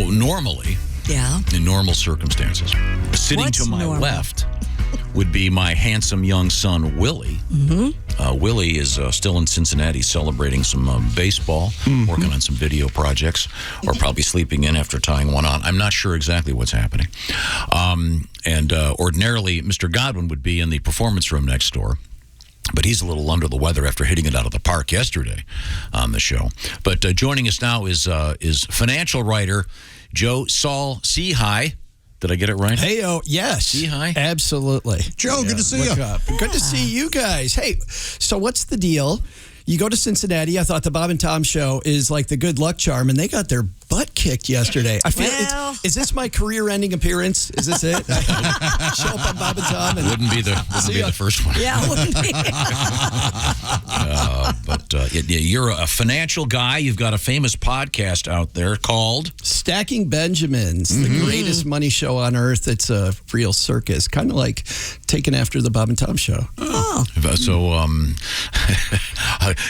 Well, normally, in normal circumstances, sitting to my left would be my handsome young son, Willie. Willie is still in Cincinnati celebrating some baseball, working on some video projects, or probably sleeping in after tying one on. I'm not sure exactly what's happening. And ordinarily, Mr. Godwin would be in the performance room next door. But he's a little under the weather after hitting it out of the park yesterday on the show. But joining us now is financial writer Joe Saul-Sehy. Did I get it right? Hey, yes. Sehy? Absolutely. Joe, good to see you. Good to see you guys. Hey, so what's the deal? You go to Cincinnati. I thought the Bob and Tom show is like the good luck charm, and they got their butt kicked yesterday. I feel is this my career-ending appearance? Is this it? Show up on Bob and Tom. And wouldn't be the first one. Yeah, wouldn't be. You're a financial guy. You've got a famous podcast out there called Stacking Benjamins, the greatest money show on earth. It's a real circus, kind of like taken after the Bob and Tom show. Oh. So,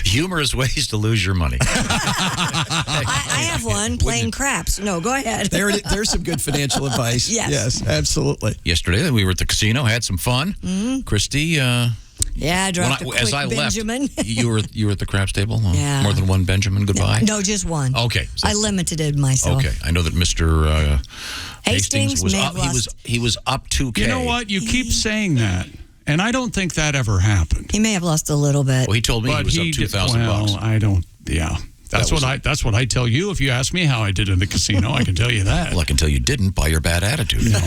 humorous ways to lose your money. I have one. Playing craps. No, go ahead. There's some good financial advice. Yes, absolutely. Yesterday, we were at the casino, had some fun. Christy, I dropped as I Benjamin. left, you were at the craps table. Yeah. More than one Benjamin. Goodbye. No, just one. Okay, so I limited myself. Okay, I know that Mr. Hastings was up. He was up 2K. You know what? You keep saying that, and I don't think that ever happened. He may have lost a little bit. Well, he told me he was up $2,000. Well, I don't. Yeah. That's what I tell you. If you ask me how I did in the casino, I can tell you that. Well, I can tell you didn't by your bad attitude. No,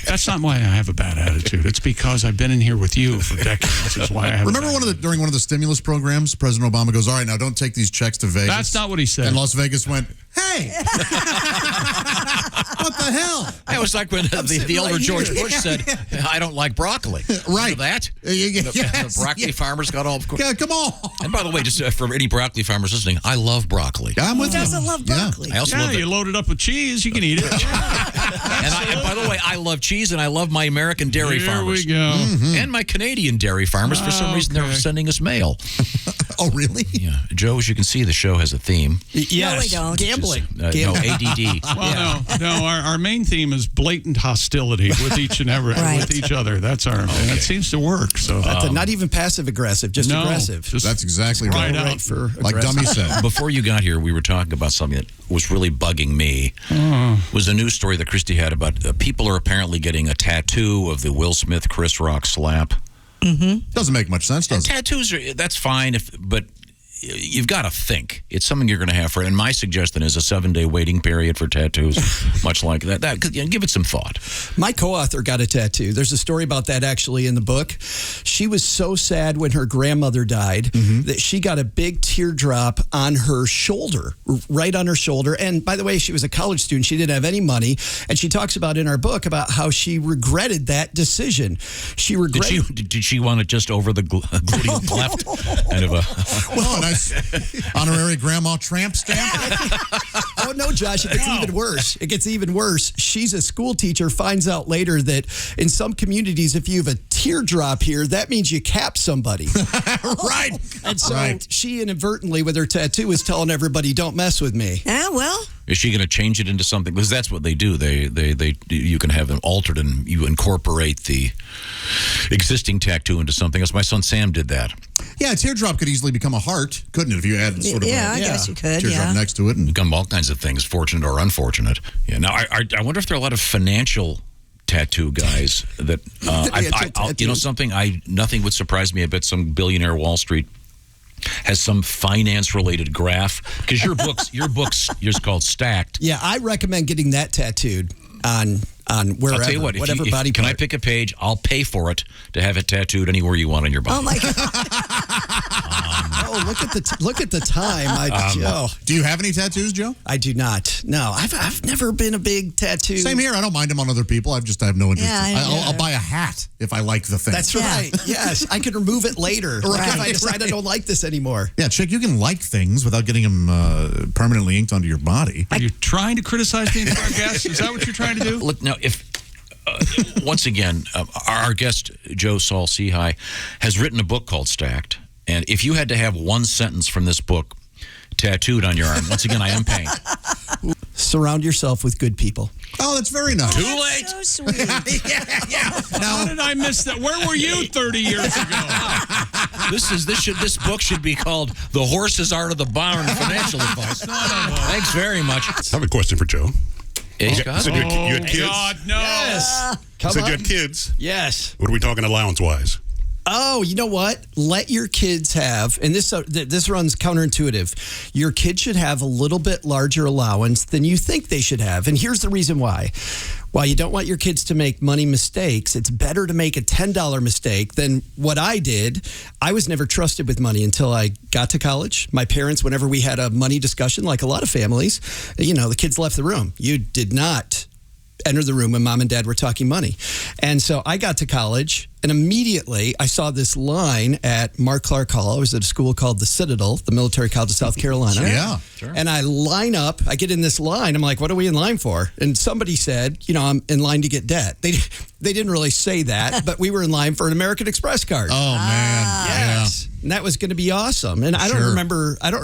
that's not why I have a bad attitude. It's because I've been in here with you for decades. Is why I have. Remember during one of the stimulus programs, President Obama goes, "All right, now don't take these checks to Vegas." That's not what he said. And Las Vegas went, "Hey, what the hell?" It was like when the elder George Bush said, "I don't like broccoli." Right. Remember that? Yes, the broccoli farmers got all. Yeah, come on. And by the way, just for any broccoli farmers listening, I love broccoli. I'm with Who you. doesn't love broccoli? I also love you load it up with cheese, you can eat it. and by the way, I love cheese, and I love my American dairy farmers. Here we go. And my Canadian dairy farmers. For some reason, they're sending us mail. Oh, really? Yeah, Joe, as you can see, the show has a theme. Yes. No, we don't. Gambling. No, ADD. Well, no. Our main theme is blatant hostility with each and every with each other. That's our. And it seems to work. So not even passive aggressive, just aggressive. That's exactly right. out. For Like Dummy said. Before you got here, we were talking about something that was really bugging me. It was a news story that Christy had about people are apparently getting a tattoo of the Will Smith Chris Rock slap. Doesn't make much sense, does it? Tattoos that's fine, but you've got to think it's something you're going to have for. And my suggestion is a 7-day waiting period for tattoos, much like that. Give it some thought. My co-author got a tattoo. There's a story about that actually in the book. She was so sad when her grandmother died that she got a big teardrop on her shoulder, right on her shoulder. And by the way, she was a college student. She didn't have any money. And she talks about in our book about how she regretted that decision. She regretted. Did she want it just over the gluteal cleft? Kind of a. Well, nice honorary grandma tramp stamp. Oh, no, Josh, it gets even worse. It gets even worse. She's a school teacher, finds out later that in some communities, if you have a teardrop here, that means you cap somebody. Right. And so she inadvertently, with her tattoo, is telling everybody, don't mess with me. Yeah, well. Is she going to change it into something? Because that's what they do. You can have them altered and you incorporate the existing tattoo into something else. My son Sam did that. Yeah, a teardrop could easily become a heart, couldn't it? If you added sort of I guess you could. teardrop next to it. And become all kinds of things, fortunate or unfortunate. Yeah. Now, I wonder if there are a lot of financial tattoo guys that you know something. Nothing would surprise me. I bet some billionaire Wall Street has some finance related graph, because your book's called Stacked. Yeah, I recommend getting that tattooed on wherever. I'll tell you what, whatever body can part. I pick a page? I'll pay for it to have it tattooed anywhere you want on your body. Oh my God! Oh, look at the time. do you have any tattoos, Joe? I do not. No, I've never been a big tattoo. Same here. I don't mind them on other people. I have no interest. Yeah, I'll buy a hat if I like the thing. That's right. Yes, I can remove it later. Like if I decide I don't like this anymore. Yeah, Chick, you can like things without getting them permanently inked onto your body. Are you trying to criticize the entire guest? Is that what you're trying to do? Look, now, if once again, our guest, Joe Saul-Sehy, has written a book called Stacked. And if you had to have one sentence from this book tattooed on your arm, once again, I am paying. Surround yourself with good people. Oh, that's very nice. Too late. So sweet. How did I miss that? Where were you 30 years ago? This book should be called "The Horse's Art of the Barn" Financial Advice. No. Thanks very much. I have a question for Joe. Hey, Scott? So you had kids? God, no. Yes. Come So on. you had kids. Yes. What are we talking allowance-wise? Oh, you know what? Let your kids have, and this runs counterintuitive. Your kid should have a little bit larger allowance than you think they should have. And here's the reason why. While you don't want your kids to make money mistakes, it's better to make a $10 mistake than what I did. I was never trusted with money until I got to college. My parents, whenever we had a money discussion, like a lot of families, the kids left the room. You did not enter the room when mom and dad were talking money. And so I got to college, and immediately I saw this line at Mark Clark Hall. I was at a school called the Citadel, the Military College of South Carolina. Yeah. Sure. And I line up, I get in this line. I'm like, what are we in line for? And somebody said, I'm in line to get debt. They didn't really say that, but we were in line for an American Express card. Oh, man. Yes. And that was going to be awesome. And I don't Sure.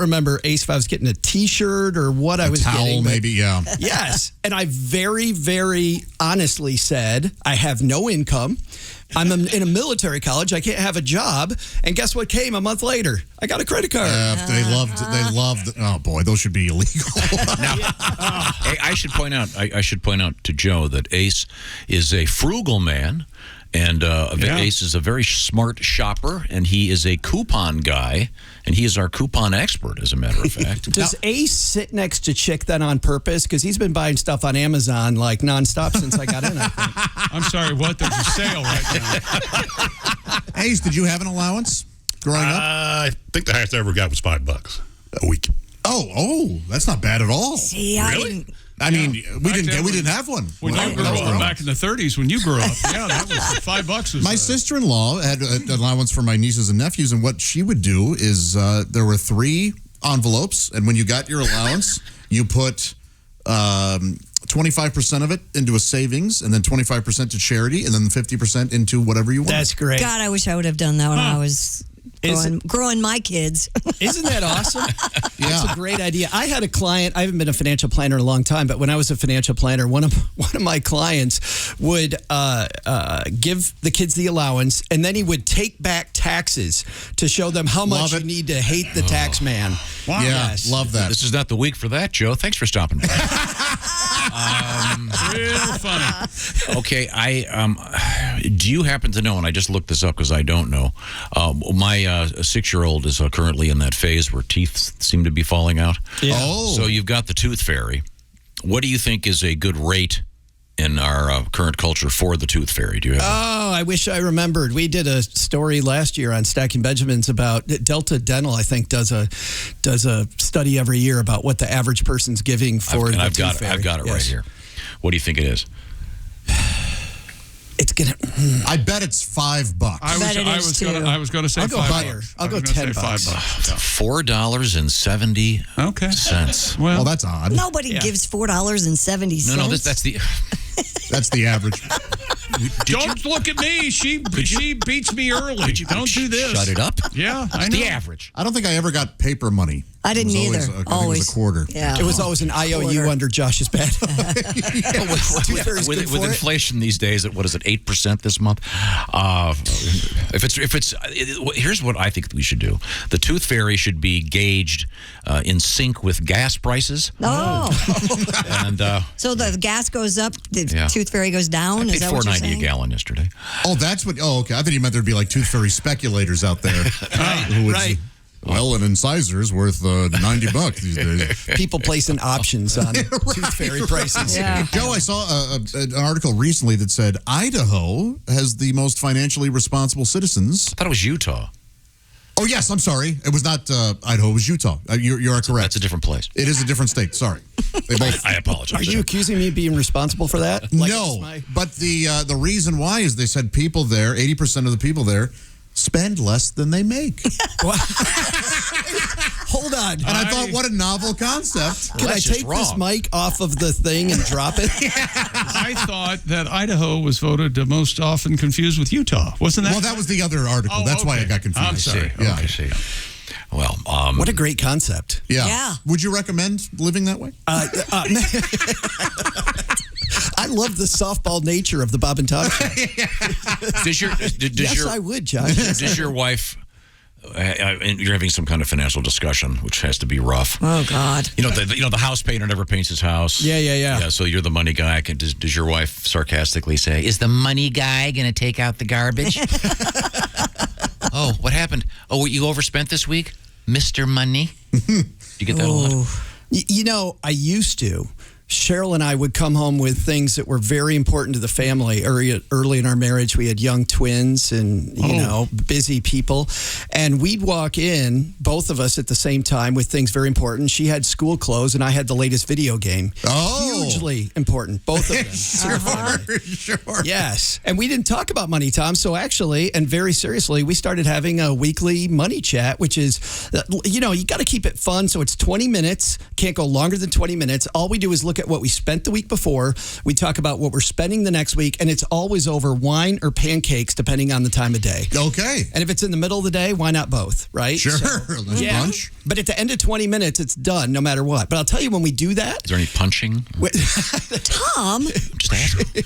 remember, Ace, if I was getting a T-shirt or what I was Towel, getting. but- maybe, yeah. Yes. And I very, very honestly said, I have no income. I'm in a military college. I can't have a job. And guess what came a month later? I got a credit card. They loved. Oh boy, those should be illegal. Hey, I should point out to Joe that Ace is a frugal man, and Ace is a very smart shopper, and he is a coupon guy, and he is our coupon expert, as a matter of fact. Does Ace sit next to Chick then on purpose? Because he's been buying stuff on Amazon like nonstop since I got in, I think. I'm sorry, what? There's a sale right now. Ace, did you have an allowance growing up? I think the highest I ever got was $5 a week. Oh, that's not bad at all. See, Really? I mean, we Back then didn't have one. When I you grew was growing up, up. back in the 30s, when you grew up, that was $5. Was My sister-in-law had an allowance for my nieces and nephews, and what she would do is there were 3 envelopes, and when you got your allowance, you put 25% of it into a savings, and then 25% to charity, and then 50% into whatever you want. That's great. God, I wish I would have done that when I was growing my kids. Isn't that awesome? Yeah. That's a great idea. I had a client, I haven't been a financial planner in a long time, but when I was a financial planner, one of my clients would give the kids the allowance, and then he would take back taxes to show them how much you need to hate the tax man. Wow. Yeah, Yes. love that. This is not the week for that, Joe. Thanks for stopping by. real funny. Okay, do you happen to know, and I just looked this up because I don't know, my 6-year-old is currently in that phase where teeth seem to be falling out. Yeah. Oh. So you've got the tooth fairy. What do you think is a good rate in our current culture for the tooth fairy? Do you have Oh, I wish I remembered. We did a story last year on Stacking Benjamins about Delta Dental, I think, does a study every year about what the average person's giving for the tooth fairy. I've got it right Yes. here. What do you think it is? It's gonna. I bet it's $5. I was going to say I'll go $5. higher. I'll go $10. $4.70. Okay. Well, that's odd. Nobody gives $4.70. No, that's the. That's the average. Don't look at me. She beats me early. Don't do this. Shut it up. Yeah, I It's know. the average. I don't think I ever got paper money. I didn't It was either. I think it was a quarter. Yeah. It was always an IOU under Josh's bed. With inflation these days, at what is it, 8% this month? Here's what I think we should do: the tooth fairy should be gauged in sync with gas prices. Oh. And So the gas goes up, the Yeah. tooth fairy goes down? I paid Is that what you're $4.90 a saying? gallon yesterday. Oh, that's what. Oh, okay. I thought you meant there'd be like tooth fairy speculators out there. Who would, Right. Well, an incisor's worth $90 these days. People placing options on tooth fairy prices. Yeah. Joe, I saw an article recently that said Idaho has the most financially responsible citizens. I thought it was Utah. Oh, yes. I'm sorry. It was not Idaho. It was Utah. You are correct. That's a different place. It is a different state. Sorry. They both. I apologize. Are you accusing me of being responsible for that? Like, No, it's my- but the reason why is they said people there, 80% of the people there, spend less than they make. Hold on. And I thought, what a novel concept. Can I that's just take this wrong. mic off of the thing and drop it? I thought that Idaho was voted the most often confused with Utah. Wasn't that? Well, that was the other article. Oh, That's why I okay. got confused. I'm sorry. Yeah. Okay, see. Well, What a great concept. Yeah. Would you recommend living that way? I love the softball nature of the Bob and Tom show. Yes, I would, Josh. Does your wife? You're having some kind of financial discussion, which has to be rough. Oh God. The house painter never paints his house. Yeah. So you're the money guy. Does your wife sarcastically say, "Is the money guy going to take out the garbage?" Oh, what happened? Oh, you overspent this week, Mr. Money. Do you get that a lot? I used to. Cheryl and I would come home with things that were very important to the family. Early in our marriage, we had young twins and, busy people. And we'd walk in, both of us at the same time, with things very important. She had school clothes and I had the latest video game. Oh. Hugely important, both of them. Sure. Yes. And we didn't talk about money, Tom. So actually, and very seriously, we started having a weekly money chat, which is, you got to keep it fun. So it's 20 minutes, can't go longer than 20 minutes. All we do is look at what we spent the week before. We talk about what we're spending the next week, and it's always over wine or pancakes, depending on the time of day. Okay. And if it's in the middle of the day, why not both, right? Sure. Lunch. But at the end of 20 minutes, it's done no matter what. But I'll tell you, when we do that... Is there any punching? Tom. I'm just asking.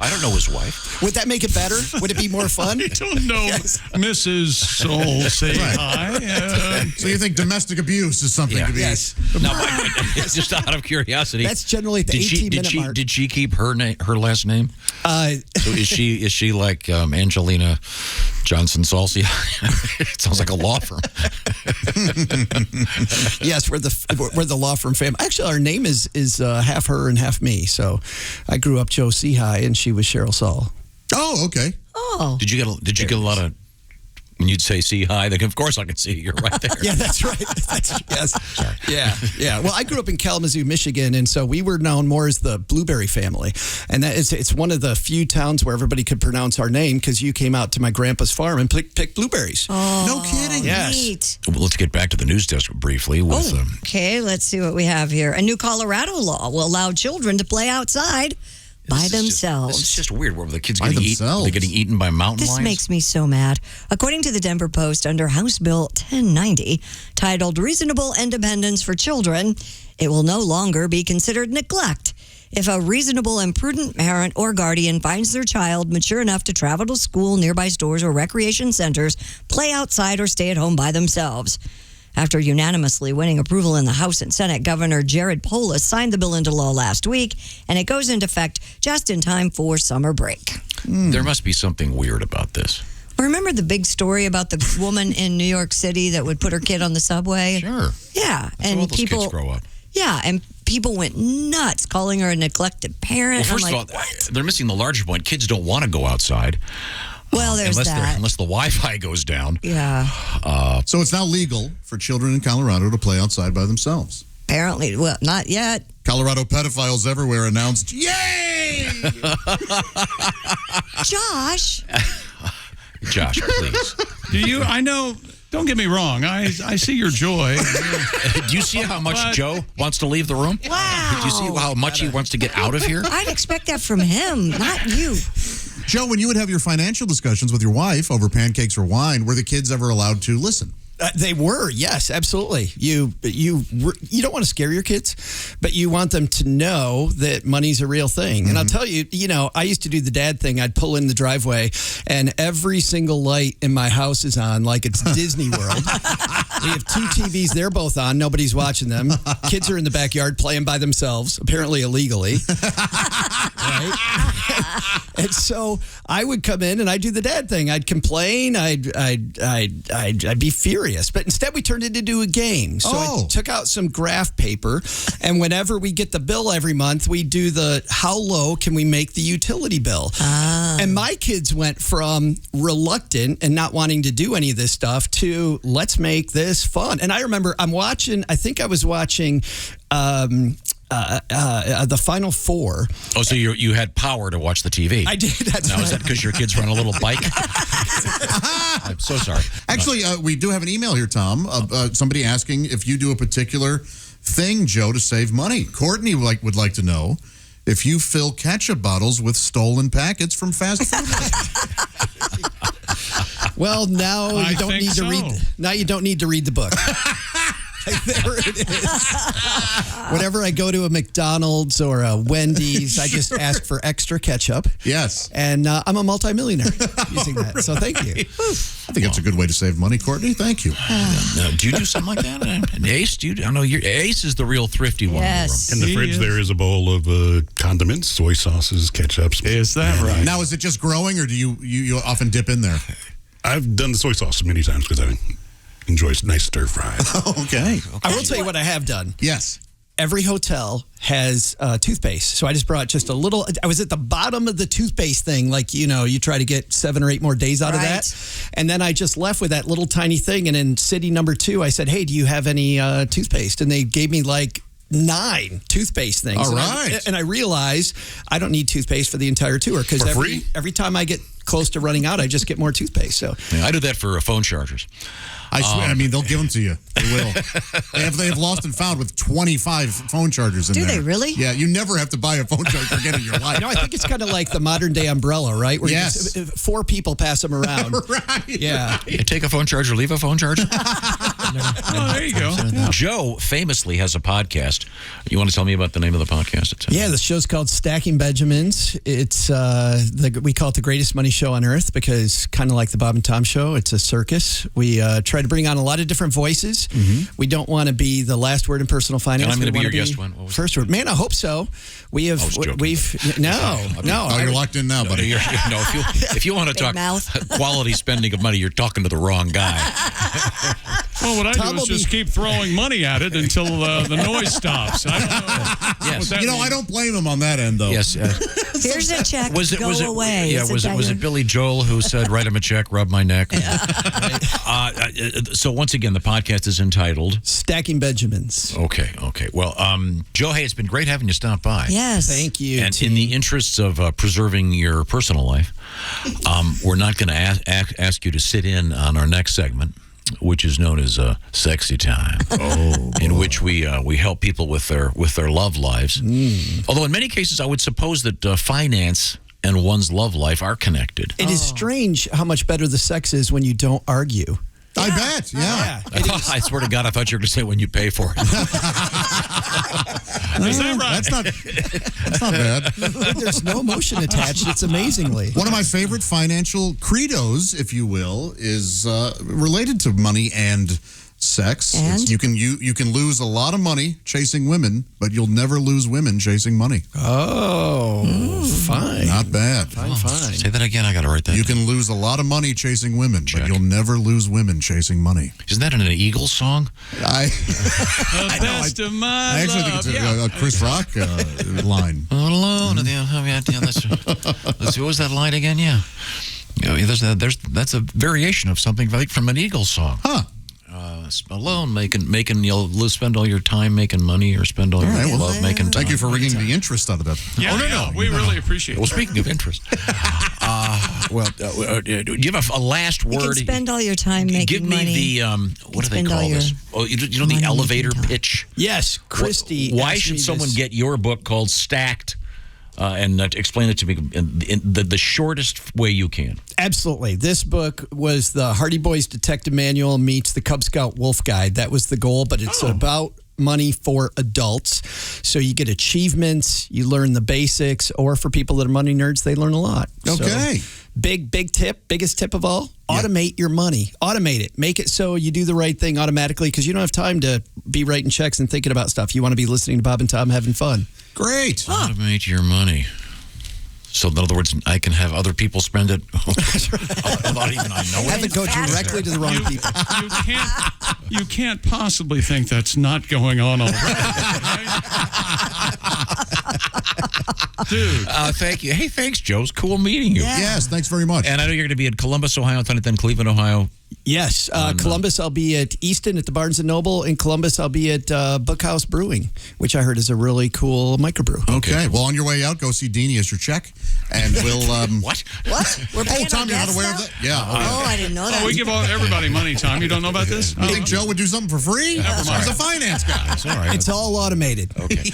I don't know his wife. Would that make it better? Would it be more fun? I don't know, Mrs. Saul-Sehy. So you think domestic abuse is something to be... Yes. No, it's just out of curiosity. That's generally at the 18-minute mark. Did she keep her last name? So is she like Angelina Johnson Saul-Sehy? It sounds like a law firm. Yes, we're the law firm family. Actually, our name is half her and half me. So I grew up Joe Saul-Sehy and she was Cheryl Saul. Oh, okay. Oh. Did you get a lot of, when you'd say "see hi"? Then of course I can see you're right there. Yeah, that's right. Yes. Yeah. Well, I grew up in Kalamazoo, Michigan, and so we were known more as the Blueberry family. And it's one of the few towns where everybody could pronounce our name because you came out to my grandpa's farm and picked blueberries. Oh, no kidding. Yes. Neat. Well, let's get back to the news desk briefly. With Okay, let's see what we have here. A new Colorado law will allow children to play outside by themselves. This is just weird. Where the kids By themselves? they're getting eaten by mountain This lions? makes me so mad. According to the Denver Post, under House Bill 1090, titled Reasonable Independence for Children, it will no longer be considered neglect if a reasonable and prudent parent or guardian finds their child mature enough to travel to school, nearby stores, or recreation centers, play outside, or stay at home by themselves. After unanimously winning approval in the House and Senate, Governor Jared Polis signed the bill into law last week, and it goes into effect just in time for summer break. There must be something weird about this. Remember the big story about the woman in New York City that would put her kid on the subway? Sure. Yeah. That's where all those kids grow up. Yeah, and people went nuts calling her a neglected parent. Well, first of all, they're missing the larger point. Kids don't want to go outside. Well, there's that. Unless the Wi-Fi goes down. Yeah. So it's now legal for children in Colorado to play outside by themselves. Apparently. Well, not yet. Colorado pedophiles everywhere announced, "Yay!" Josh. Josh, please. I know, don't get me wrong. I see your joy. Do you see how much Joe wants to leave the room? Wow. Do you see how much he wants to get out of here? I'd expect that from him, not you. Joe, when you would have your financial discussions with your wife over pancakes or wine, were the kids ever allowed to listen? They were, yes, absolutely. You don't want to scare your kids, but you want them to know that money's a real thing. Mm-hmm. And I'll tell you, I used to do the dad thing. I'd pull in the driveway, and every single light in my house is on, like it's Disney World. We have two TVs; they're both on. Nobody's watching them. Kids are in the backyard playing by themselves, apparently illegally. Right? And so I would come in and I'd do the dad thing. I'd complain. I'd be furious. But instead, we turned it into a game. So I took out some graph paper, and whenever we get the bill every month, we do the how low can we make the utility bill? And my kids went from reluctant and not wanting to do any of this stuff to let's make this fun. And I remember I think I was watching the Final Four. Oh, so you had power to watch the TV. I did. That's now, right. Is that because your kids run a little bike? I'm so sorry. Actually, we do have an email here, Tom. Somebody asking if you do a particular thing, Joe, to save money. Courtney would like to know if you fill ketchup bottles with stolen packets from fast food. Well, now I you don't think need to so. read. Now you don't need to read the book. There it is. Whenever I go to a McDonald's or a Wendy's, I just ask for extra ketchup. Yes. And I'm a multimillionaire using that. So thank you. I think it's a good way to save money, Courtney. Thank you. Do you do something like that? And Ace, do you? I know Ace is the real thrifty one. Yes. In the He fridge, is. there is a bowl of condiments, soy sauces, ketchups. Is that right? Now, is it just growing, or do you often dip in there? I've done the soy sauce many times because I enjoy nice stir fries. Okay. I will tell you what I have done. Yes. Every hotel has toothpaste. So I just brought just a little. I was at the bottom of the toothpaste thing. Like, you try to get 7 or 8 more days out of Right. that. And then I just left with that little tiny thing. And in city number 2, I said, hey, do you have any toothpaste? And they gave me like 9 toothpaste things. All And right. and I realized I don't need toothpaste for the entire tour because For free? every time I get close to running out, I just get more toothpaste. So Yeah, I do that for phone chargers. I swear, they'll give them to you. They will. They have lost and found with 25 phone chargers in Do there. they really? Yeah, you never have to buy a phone charger again in your life. I think it's kind of like the modern day umbrella, right? Where Yes. you just, 4 people pass them around. Right. Yeah. You take a phone charger, leave a phone charger. Oh, there you go. Joe famously has a podcast. You want to tell me about the name of the podcast? Yeah, the show's called Stacking Benjamins. It's we call it the greatest money show on earth because kind of like the Bob and Tom show, it's a circus. We try to bring on a lot of different voices. We don't want to be the last word in personal finance. And I'm gonna We be your wanna guest one. What was First word. Man, I hope so. We have. I was joking. No. Oh, you're locked in now, buddy. No, if you want to talk mouth. quality spending of money, you're talking to the wrong guy. Well, what I Tom do will is just keep throwing money at it until the noise stops. I don't know. Yes. what that I means. don't blame him on that end, though. Yes. Here's a check. Was it? Go Was it? away. Yeah. Is Was it Billy Joel who said, "Write him a check, rub my neck"? So once again, the podcast is entitled Stacking Benjamins. Okay. Well, Joe, hey, it's been great having you stop by. Yes. Thank you. And in the interests of preserving your personal life, we're not going to ask you to sit in on our next segment, which is known as Sexy Time, in which we help people with their love lives. Although in many cases, I would suppose that finance and one's love life are connected. It is strange how much better the sex is when you don't argue. I bet. Yeah. I swear to God, I thought you were going to say when you pay for it. Is that right? That's not bad. There's no emotion attached. It's amazingly. One of my favorite financial credos, if you will, is related to money and sex. And? It's you can lose a lot of money chasing women, but you'll never lose women chasing money. Oh, fine. Not bad. Fine. Say that again. I got to write that. You can lose a lot of money chasing women, Check. but you'll never lose women chasing money. Isn't that an Eagles song? I The best of my actually think love. it's a Chris Rock line. All alone. Let's see. What was that line again? Yeah. That's a variation of something like from an Eagles song. Huh. Alone, you'll spend all your time making money or spend all your right, well, love making time. Thank you for ringing the interest out of that. Yeah, we really appreciate Well, it. speaking of interest, do you have a last You word? can spend all your time making Give me money. the what do they spend all call this? your Oh, you know money the making elevator time. pitch. Yes, Christy. Why asked should me someone this. get your book called Stacked? And explain it to me in the shortest way you can. Absolutely. This book was the Hardy Boys Detective Manual meets the Cub Scout Wolf Guide. That was the goal, but it's about money for adults. So you get achievements, you learn the basics, or for people that are money nerds, they learn a lot. Okay. So, big tip, biggest tip of all, automate your money. Automate it. Make it so you do the right thing automatically because you don't have time to be writing checks and thinking about stuff. You want to be listening to Bob and Tom having fun. Great. Automate your money. So, in other words, I can have other people spend it without even I know Have it. it go directly to the wrong people. You can't possibly think that's not going on already. Right? Dude. Thank you. Hey, thanks, Joe. It's cool meeting you. Yeah. Yes, thanks very much. And I know you're going to be in Columbus, Ohio, then Cleveland, Ohio. Yes, Columbus, I'll be at Easton at the Barnes & Noble. In Columbus, I'll be at Bookhouse Brewing, which I heard is a really cool microbrew. Okay. Well, on your way out, go see Deanie as your check, and we'll. What? What? We're paying Tom, our you're not guests aware now? of that? Yeah. Oh, I didn't know that. Oh, we give everybody money, Tom. You don't know about this? You think Joe would do something for free? Never mind. He's a finance guy. It's all right. It's all automated. Okay.